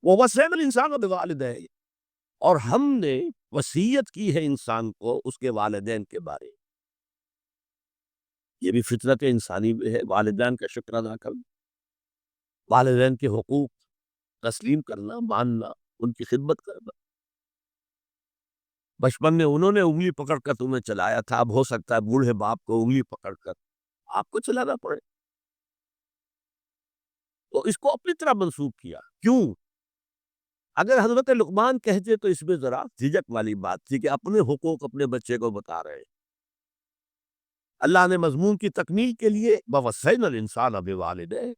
وَوَصَّيْنَا الْإِنسَانَ بِوَالِدَيْهِ، اور ہم نے وصیت کی ہے انسان کو اس کے والدین کے بارے میں۔ یہ بھی فطرت انسانی میں ہے، والدین کا شکر ادا کرنا، والدین کے حقوق تسلیم کرنا، ماننا، ان کی خدمت کرنا۔ بچپن میں انہوں نے انگلی پکڑ کر تمہیں چلایا تھا، اب ہو سکتا ہے بوڑھے باپ کو انگلی پکڑ کر آپ کو چلانا پڑے، تو اس کو اپنی طرح منسوب کیا۔ کیوں؟ اگر حضرت لقمان کہتے تو اس میں ذرا جھجک والی بات تھی کہ اپنے حقوق اپنے بچے کو بتا رہے ہیں۔ اللہ نے مضمون کی تکمیل کے لیے وَوَصَّيْنَا الْإِنسَانَ بِوَالِدَيْهِ،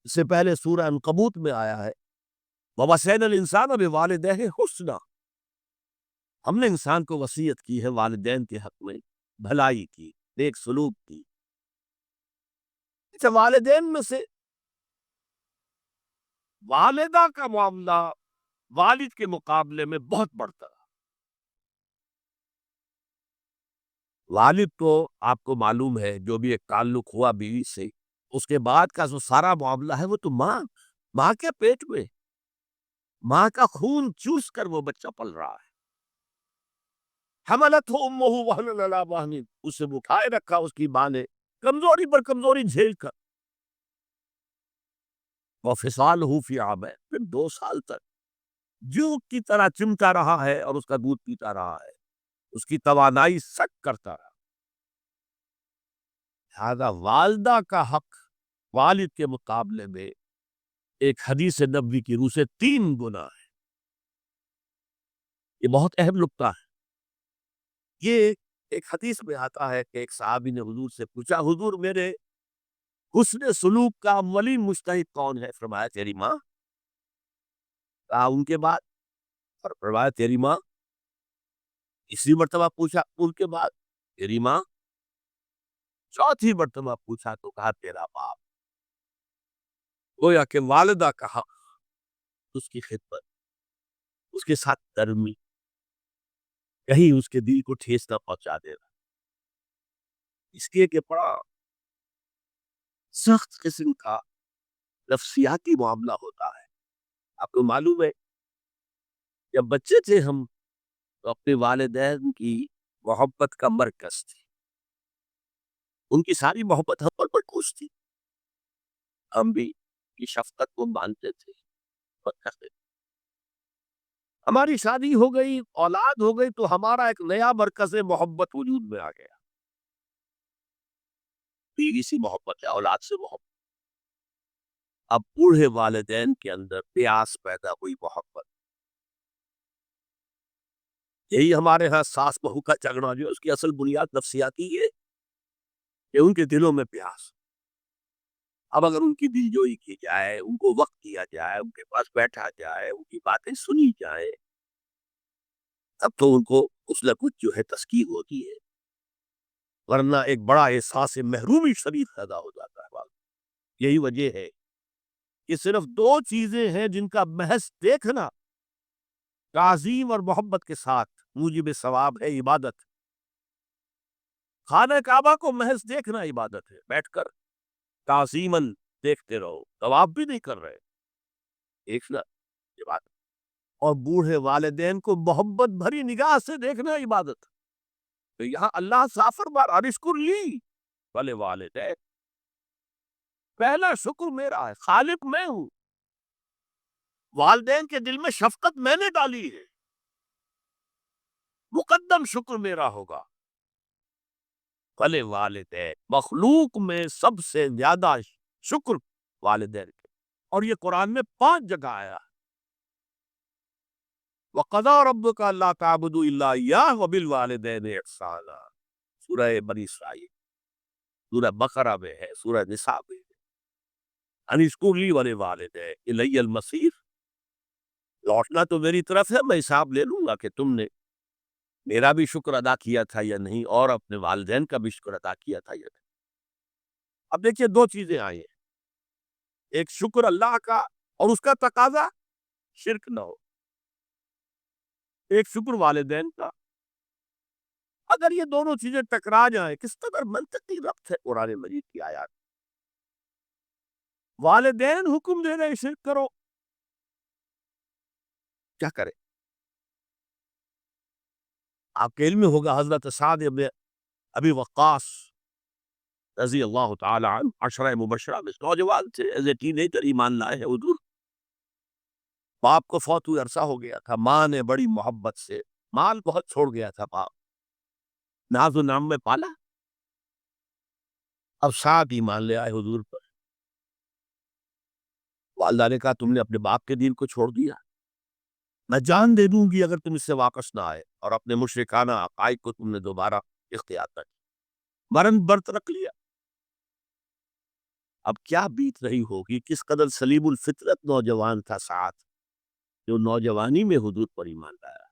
اس سے پہلے سورہ عنکبوت میں آیا ہے وَوَصَّيْنَا الْإِنسَانَ بِوَالِدَيْهِ حُسْنًا، ہم نے انسان کو وصیت کی ہے والدین کے حق میں بھلائی کی، نیک سلوک کی۔ اچھا، والدین میں سے والدہ کا معاملہ والد کے مقابلے میں بہت بڑھتا ہے۔ والد تو آپ کو معلوم ہے جو بھی ایک تعلق ہوا بیوی سے، اس کے بعد کا جو سارا معاملہ ہے وہ تو ماں کے پیٹ میں، ماں کا خون چوس کر وہ بچہ پل رہا ہے۔ حملتہ امہ وہنا علی وہن، اسے اٹھائے رکھا اس کی ماں نے کمزوری پر کمزوری جھیل کر، وفصالہ فی عامین، پھر 2 سال تک جو کی طرح چمٹا رہا ہے اور اس کا دودھ پیتا رہا ہے، اس کی توانائی سک کرتا رہا۔ لہذا والدہ کا حق والد کے مقابلے میں ایک حدیث نبوی کی روح سے 3 گنا ہے۔ یہ بہت اہم نکتہ ہے۔ یہ ایک حدیث میں آتا ہے کہ ایک صحابی نے حضور سے پوچھا، حضور میرے حسن سلوک کا اولین مستحق کون ہے؟ فرمایا تیری ماں۔ کہا ان کے بعد؟ اور فرمایا تیری ماں۔ تیسری مرتبہ پوچھا، ان کے بعد؟ تیری ماں۔ چوتھی مرتبہ پوچھا تو کہا تیرا باپ۔ گویا کہ والدہ کا حق، اس کی خدمت، اس کے ساتھ نرمی، کہیں اس کے دل کو ٹھیس نہ پہنچا دینا، اس لیے کہ بڑا سخت قسم کا نفسیاتی معاملہ ہوتا ہے۔ آپ کو معلوم ہے جب بچے تھے ہم تو اپنے والدین کی محبت کا مرکز تھے، ان کی ساری محبت ہم پر مرکوز تھی، ہم بھی کی شفقت کو مانتے تھے اور کرتے تھے۔ ہماری شادی ہو گئی، اولاد ہو گئی تو ہمارا ایک نیا مرکز محبت وجود میں آ گیا، بیوی سے محبت ہے، اولاد سے محبت۔ اب بوڑھے والدین کے اندر پیاس پیدا ہوئی محبت، یہی ہمارے ہاں ساس بہو کا جھگڑا جو ہے اس کی اصل بنیاد نفسیاتی ہے کہ ان کے دلوں میں پیاس۔ اب اگر ان کی دل جوئی کی جائے، ان کو وقت دیا جائے، ان کے پاس بیٹھا جائے، ان کی باتیں سنی جائے، اب تو ان کو کچھ نہ کچھ جو ہے تسکین ہوتی ہے، ورنہ ایک بڑا احساس محرومی شدید پیدا ہو جاتا ہے۔ یہی وجہ ہے کہ صرف 2 چیزیں ہیں جن کا محض دیکھنا تعظیم اور محبت کے ساتھ موجب ثواب ہے، عبادت۔ خانہ کعبہ کو محض دیکھنا عبادت ہے، بیٹھ کر تعظیماً دیکھتے رہو، طواف بھی نہیں کر رہے، دیکھنا عبادت۔ اور بوڑھے والدین کو محبت بھری نگاہ سے دیکھنا عبادت۔ تو یہاں اللہ صاف فرما رہا، اشکر لی بھلے والدین، پہلا شکر میرا ہے، خالق میں ہوں، والدین کے دل میں شفقت میں نے ڈالی ہے، مقدم شکر میرا ہوگا۔ بھلے والدین، مخلوق میں سب سے زیادہ شکر والدین کے، اور یہ قرآن میں 5 جگہ آیا ہے۔ وَقَضَىٰ رَبُّكَ أَلَّا تَعْبُدُوا إِلَّا إِيَّاهُ وَبِالْوَالِدَيْنِ إِحْسَانًا، سورہ بنی اسرائیل، سورہ بقرہ میں ہے، سورہ نساء میں ہے۔ ان اشکر لی وَلِوَالِدَیک اِلَیَّ الْمَصِیر، لوٹنا تو میری طرف ہے، میں حساب لے لوں گا کہ تم نے میرا بھی شکر ادا کیا تھا یا نہیں، اور اپنے والدین کا بھی شکر ادا کیا تھا یا نہیں۔ اب دیکھیے 2 چیزیں آئی ہیں، ایک شکر اللہ کا اور اس کا تقاضا شرک نہ ہو، ایک شکر والدین کا۔ اگر یہ دونوں چیزیں ٹکرا جائیں، کس قدر منطقی ربط ہے قرآن مجید کی آیات۔ والدین حکم دے رہے شرک کرو، کیا کرے؟ آپ کے علم میں ہوگا حضرت سعد ابن ابی وقاص رضی اللہ تعالی عنہ عشرہ مبشرہ میں نوجوان تھے، ایز اے ٹین ایجر ایمان لائے ہیں حضور. باپ کو فوت ہوئے عرصہ ہو گیا تھا، ماں نے بڑی محبت سے مال بہت چھوڑ گیا تھا باپ، ناز و نام میں پالا. اب سعد ایمان لے آئے حضور پر. والدہ نے کہا تم نے اپنے باپ کے دین کو چھوڑ دیا، میں جان دے دوں گی اگر تم اس سے واپس نہ آئے اور اپنے مشرکانہ عقائد کو تم نے دوبارہ اختیار نہ کیا، مرن برت رکھ لیا. اب کیا بیت رہی ہوگی، کس قدر سلیم الفطرت نوجوان تھا سعد، جو نوجوانی میں حضور پر ایمان لایا.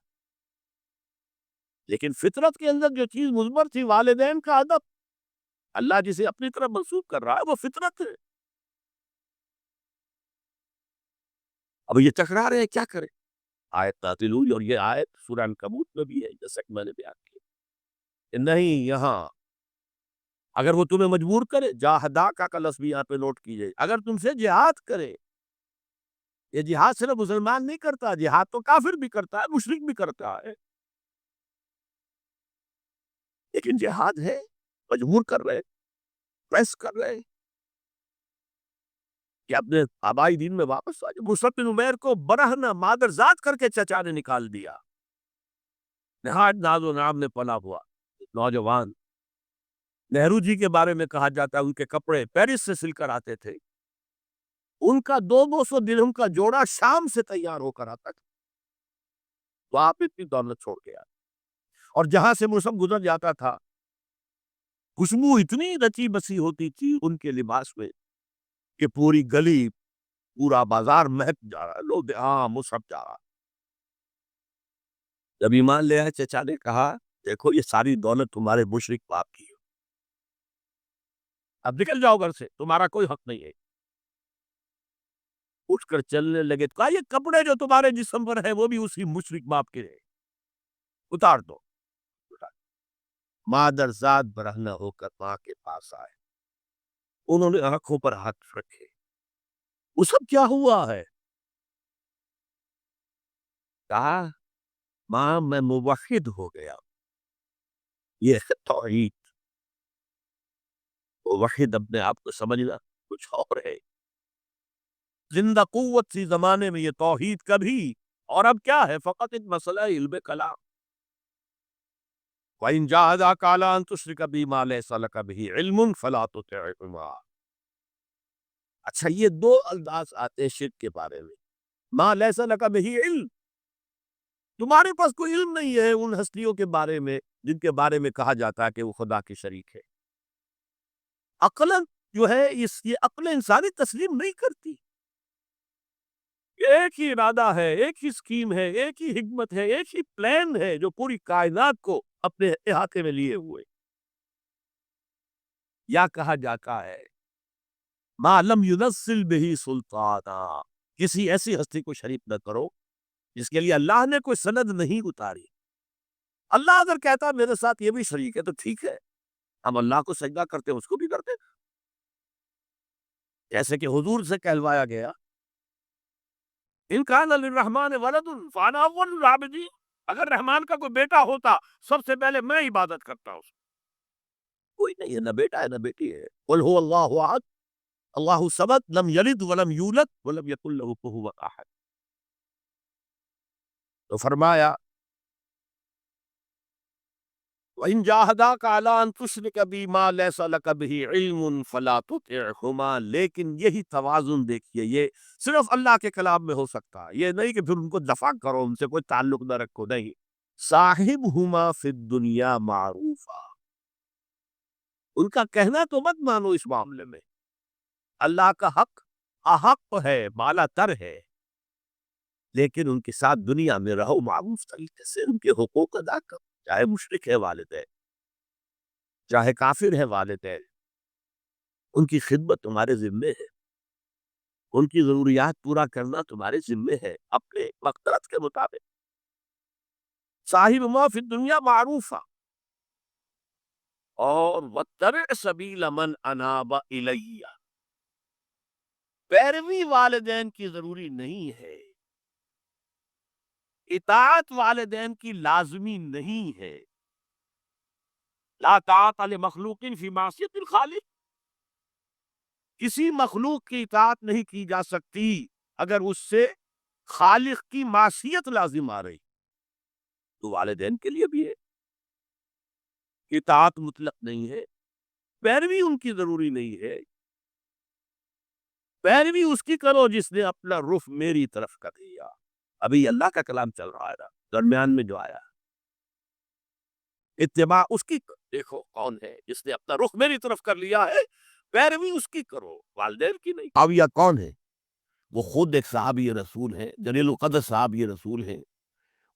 لیکن فطرت کے اندر جو چیز مضمر تھی، والدین کا ادب، اللہ جسے اپنی طرف منسوب کر رہا ہے وہ فطرت ہے. اب یہ ٹکرا رہے ہیں، کیا کرے؟ آیت نازل ہوئی، اور یہ آیت سورہ عنکبوت میں بھی ہے، جیسا کہ میں نے بیان کیا کہ نہیں، یہاں اگر وہ تمہیں مجبور کرے، جاہدا کا لفظ بھی یہاں پہ نوٹ کیجئے، اگر تم سے جہاد کرے، یہ جہاد صرف مسلمان نہیں کرتا، جہاد تو کافر بھی کرتا ہے، مشرک بھی کرتا ہے، لیکن جہاد ہے، مجبور کر رہے، پریس کر رہے کہ اپنے آبائی دین میں واپس آ جائے. مصعب بن عمیر کو برہنہ مادر ذات کر کے چچا نے نکال دیا، نہایت ناز و نام نے پلا ہوا نوجوان. نہرو جی کے بارے میں کہا جاتا ہے ان کے کپڑے پیرس سے سل کر آتے تھے، ان کا 200 درہم کا جوڑا شام سے تیار ہو کر آتا تھا. تو آپ اتنی دولت چھوڑ کے آتے، اور جہاں سے مصعب گزر جاتا تھا خوشبو اتنی رچی بسی ہوتی تھی ان کے لباس میں کہ پوری گلی، پورا بازار مہک جا رہا ہے، لوگ ہاں مصعب جا رہا. جب ایمان لے آئے، چچا نے کہا دیکھو یہ ساری دولت تمہارے مشرک باپ کی ہے، اب نکل جاؤ گھر سے، تمہارا کوئی حق نہیں ہے. اٹھ کر چلنے لگے تو کہا یہ کپڑے جو تمہارے جسم پر ہیں وہ بھی اسی مشرک باپ کے ہیں، اتار دو. مادر ذات برہنہ ہو کر ماں کے پاس آئے، انہوں نے آنکھوں پر ہاتھ رکھے. وہ سب کیا ہوا ہے؟ کہا ماں میں موحد ہو گیا. یہ ہے توحید. موحد اپنے آپ کو سمجھنا کچھ اور ہے. زندہ قوت سی زمانے میں یہ توحید کبھی، اور اب کیا ہے، فقط ایک مسئلہ علم کلام. وَإِن جَاهَدَاكَ عَلَىٰ أَن تُشْرِكَ بِي مَا لَيْسَ لَكَ بِهِ عِلْمٌ فَلَا تُطِعْهُمَا. اچھا یہ دو انداز آتے ہیں شرک کے بارے میں. مَا لَيْسَ لَكَ بِهِ علم، تمہارے پاس کوئی علم نہیں ہے ان ہستیوں کے بارے میں جن کے بارے میں کہا جاتا ہے کہ وہ خدا کے شریک ہے. عقلاً جو ہے یہ عقل انسانی تسلیم نہیں کرتی. ایک ہی ارادہ ہے، ایک ہی اسکیم ہے، ایک ہی حکمت ہے، ایک ہی پلان ہے جو پوری کائنات کو اپنے احاطے میں لیے ہوئے. یا کہا جاتا ہے ما لم ينزل به سلطانا، کسی ایسی ہستی کو شریک نہ کرو جس کے لیے اللہ نے کوئی سند نہیں اتاری. اللہ اگر کہتا میرے ساتھ یہ بھی شریک ہے تو ٹھیک ہے، ہم اللہ کو سجدہ کرتے اس کو بھی کرتے. جیسے کہ حضور سے کہلوایا گیا ان کان للرحمن ولد فانا اول العابدین، اگر رحمان کا کوئی بیٹا ہوتا سب سے پہلے میں عبادت کرتا ہوں. کوئی نہیں ہے، نہ بیٹا ہے نہ بیٹی ہے. قل هو اللہ احد اللہ الصمد لم یلد ولم یولد ولم یکن له کفوا احد. تو فرمایا وَإِن جَاهَدَاكَ عَلَىٰ أَن تُشْرِكَ بِي مَا لَيْسَ لَكَ بِهِ عِلْمٌ فَلَا تُطِعْهُمَا. لیکن یہی توازن دیکھیے، یہ صرف اللہ کے کلام میں ہو سکتا ہے، یہ نہیں کہ پھر ان کو دفع کرو، ان سے کوئی تعلق نہ رکھو، نہیں. صاحبهما فی الدنیا معروفا، ان کا کہنا تو مت مانو اس معاملے میں. اللہ کا حق احق ہے، بالا تر ہے، لیکن ان کے ساتھ دنیا میں رہو معروف طریقے سے، ان کے حقوق ادا کرو، چاہے مشرک ہے والدین، چاہے کافر ہے والدین، ان کی خدمت تمہارے ذمے ہے، ان کی ضروریات پورا کرنا تمہارے ذمے ہے اپنے مقدرت کے مطابق. صاحب ما فی الدنیا معروفا، اور واتبع سبیل من اناب الی، پیروی والدین کی ضروری نہیں ہے، اطاعت والدین کی لازمی نہیں ہے۔ لا طاعت لمخلوق فی معصیت الخالق، کسی مخلوق کی اطاعت نہیں کی جا سکتی اگر اس سے خالق کی معصیت لازم آ رہی، تو والدین کے لیے بھی ہے، اطاعت مطلق نہیں ہے، پیروی ان کی ضروری نہیں ہے، پیروی اس کی کرو جس نے اپنا رخ میری طرف کر دیا۔ ابھی اللہ کا کلام چل رہا ہے نا، درمیان میں جو آیا، اتباع اس کی دیکھو کون ہے جس نے اپنا رخ میری طرف کر لیا ہے، پیروی اس کی کرو، والدین کی نہیں۔ معاویہ کون ہے؟ وہ خود ایک صحابی رسول ہے، جلیل القدر صحابی رسول ہے،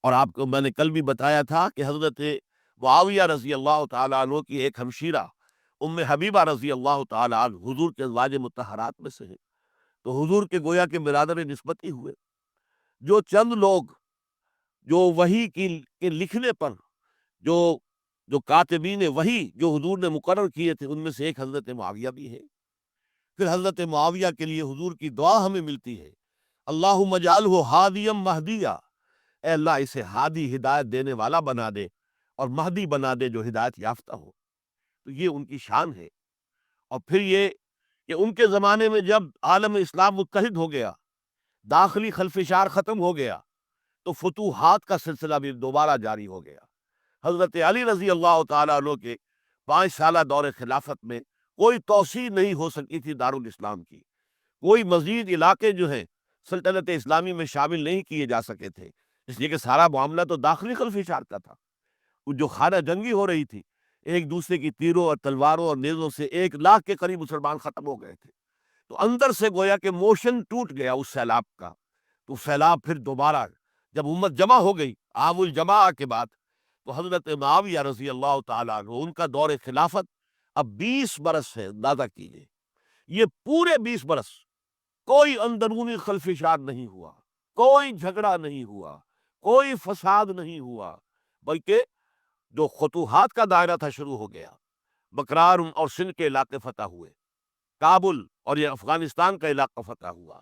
اور آپ کو میں نے کل بھی بتایا تھا کہ حضرت معاویہ رضی اللہ تعالیٰ عنہ کی ایک ہمشیرہ ام حبیبہ رضی اللہ تعالیٰ عنہ حضور کے ازواج مطہرات میں سے ہیں، تو حضور کے گویا کے برادر نسبتی ہوئے۔ جو چند لوگ جو وحی کے لکھنے پر جو جو کاتبین وحی جو حضور نے مقرر کیے تھے، ان میں سے ایک حضرت معاویہ بھی ہے۔ پھر حضرت معاویہ کے لیے حضور کی دعا ہمیں ملتی ہے، اللہم اجعلہ ہادیا مہدیا، اے اللہ اسے ہادی ہدایت دینے والا بنا دے اور مہدی بنا دے جو ہدایت یافتہ ہو۔ تو یہ ان کی شان ہے۔ اور پھر یہ کہ ان کے زمانے میں جب عالم اسلام متحد ہو گیا، داخلی خلفشار ختم ہو گیا، تو فتوحات کا سلسلہ بھی دوبارہ جاری ہو گیا۔ حضرت علی رضی اللہ تعالیٰ عنہ کے 5 سالہ دور خلافت میں کوئی توسیع نہیں ہو سکی تھی دارالاسلام کی، کوئی مزید علاقے جو ہیں سلطنت اسلامی میں شامل نہیں کیے جا سکے تھے، اس لیے کہ سارا معاملہ تو داخلی خلفشار کا تھا۔ جو خانہ جنگی ہو رہی تھی، ایک دوسرے کی تیروں اور تلواروں اور نیزوں سے 1 لاکھ کے قریب مسلمان ختم ہو گئے تھے، تو اندر سے گویا کہ موشن ٹوٹ گیا اس سیلاب کا۔ تو سیلاب پھر دوبارہ جب امت جمع ہو گئی عام الجماع کے بعد، تو حضرت معاویہ رضی اللہ تعالیٰ عنہ ان کا دور خلافت اب 20 برس ہے، اندازہ کیجیے، یہ پورے 20 برس کوئی اندرونی خلفشار نہیں ہوا، کوئی جھگڑا نہیں ہوا، کوئی فساد نہیں ہوا، بلکہ جو فتوحات کا دائرہ تھا شروع ہو گیا۔ بکرار اور سندھ کے علاقے فتح ہوئے، کابل اور یہ افغانستان کا علاقہ فتح ہوا،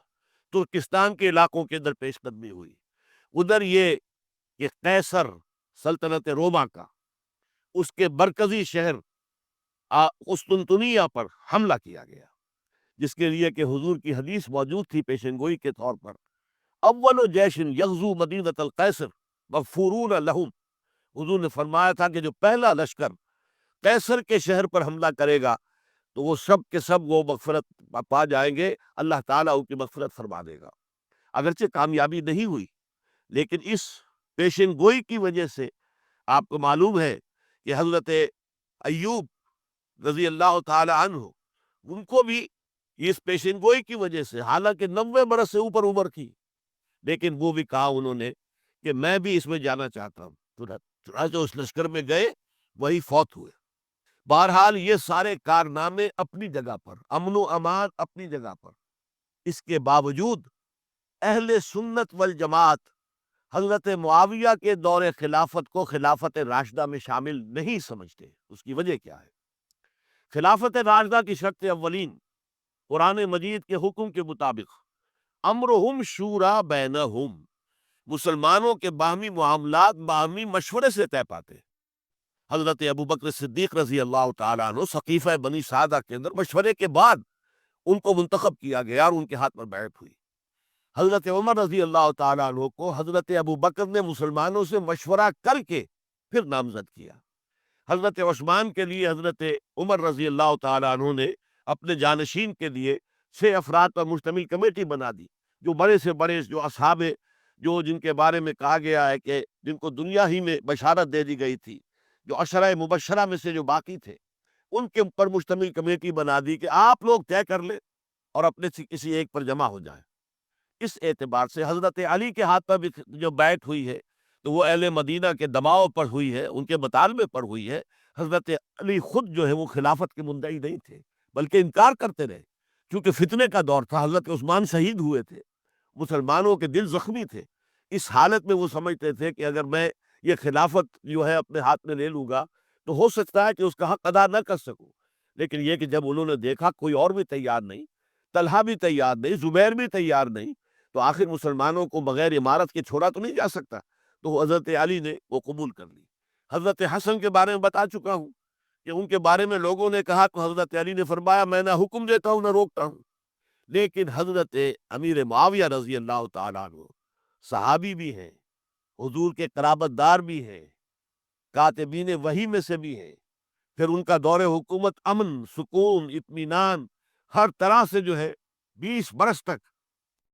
ترکستان کے علاقوں کے اندر پیش قدمی ہوئی، ادھر یہ کہ قیصر سلطنت روما کا اس کے مرکزی شہر قسطنطنیہ پر حملہ کیا گیا، جس کے لیے کہ حضور کی حدیث موجود تھی پیشن گوئی کے طور پر، اول جیش یغزو مدینۃ القیصر مغفورون لہم، حضور نے فرمایا تھا کہ جو پہلا لشکر قیصر کے شہر پر حملہ کرے گا تو وہ سب کے سب وہ مغفرت پا جائیں گے، اللہ تعالیٰ ان کی مغفرت فرما دے گا۔ اگرچہ کامیابی نہیں ہوئی، لیکن اس پیشن گوئی کی وجہ سے آپ کو معلوم ہے کہ حضرت ایوب رضی اللہ تعالی عنہ ان کو بھی اس پیشن گوئی کی وجہ سے، حالانکہ 90 برس سے اوپر عمر کی، لیکن وہ بھی کہا انہوں نے کہ میں بھی اس میں جانا چاہتا ہوں، چنانچہ اس لشکر میں گئے، وہی فوت ہوئے۔ بہرحال یہ سارے کارنامے اپنی جگہ پر، امن و امان اپنی جگہ پر، اس کے باوجود اہل سنت والجماعت حضرت معاویہ کے دور خلافت کو خلافت راشدہ میں شامل نہیں سمجھتے۔ اس کی وجہ کیا ہے؟ خلافت راشدہ کی شرط اولین قرآن مجید کے حکم کے مطابق امرہم شورا بینہم، مسلمانوں کے باہمی معاملات باہمی مشورے سے طے پاتے۔ حضرت ابوبکر صدیق رضی اللہ تعالیٰ عنہ سقیفہ بنی سعدہ کے اندر مشورے کے بعد ان کو منتخب کیا گیا اور ان کے ہاتھ پر بیعت ہوئی۔ حضرت عمر رضی اللہ تعالیٰ عنہ کو حضرت ابوبکر نے مسلمانوں سے مشورہ کر کے پھر نامزد کیا۔ حضرت عثمان کے لیے حضرت عمر رضی اللہ تعالیٰ عنہ نے اپنے جانشین کے لیے 6 افراد پر مشتمل کمیٹی بنا دی، جو بڑے سے بڑے جو اصحاب جو جن کے بارے میں کہا گیا ہے کہ جن کو دنیا ہی میں بشارت دے دی گئی تھی، جو عشرہ مبشرہ میں سے جو باقی تھے، ان کے اوپر مشتمل کمیٹی بنا دی کہ آپ لوگ طے کر لیں اور اپنے سے کسی ایک پر جمع ہو جائیں۔ اس اعتبار سے حضرت علی کے ہاتھ پر بھی جو بیعت ہوئی ہے تو وہ اہل مدینہ کے دباؤ پر ہوئی ہے، ان کے مطالبے پر ہوئی ہے۔ حضرت علی خود جو ہے وہ خلافت کے مدعی نہیں تھے، بلکہ انکار کرتے رہے، کیونکہ فتنے کا دور تھا، حضرت عثمان شہید ہوئے تھے، مسلمانوں کے دل زخمی تھے۔ اس حالت میں وہ سمجھتے تھے کہ اگر میں یہ خلافت جو ہے اپنے ہاتھ میں لے لوں گا تو ہو سکتا ہے کہ اس کا حق ادا نہ کر سکوں، لیکن یہ کہ جب انہوں نے دیکھا کوئی اور بھی تیار نہیں، طلحہ بھی تیار نہیں، زبیر بھی تیار نہیں، تو آخر مسلمانوں کو بغیر امارت کے چھوڑا تو نہیں جا سکتا، تو حضرت علی نے وہ قبول کر لی۔ حضرت حسن کے بارے میں بتا چکا ہوں کہ ان کے بارے میں لوگوں نے کہا تو حضرت علی نے فرمایا میں نہ حکم دیتا ہوں نہ روکتا ہوں، لیکن حضرت امیر معاویہ رضی اللہ تعالیٰ عنہ صحابی بھی ہیں، حضور کے قرابت دار بھی ہیں، کاتبین وحی میں سے بھی ہیں، پھر ان کا دور حکومت امن، سکون، اطمینان ہر طرح سے جو ہے 20 برس تک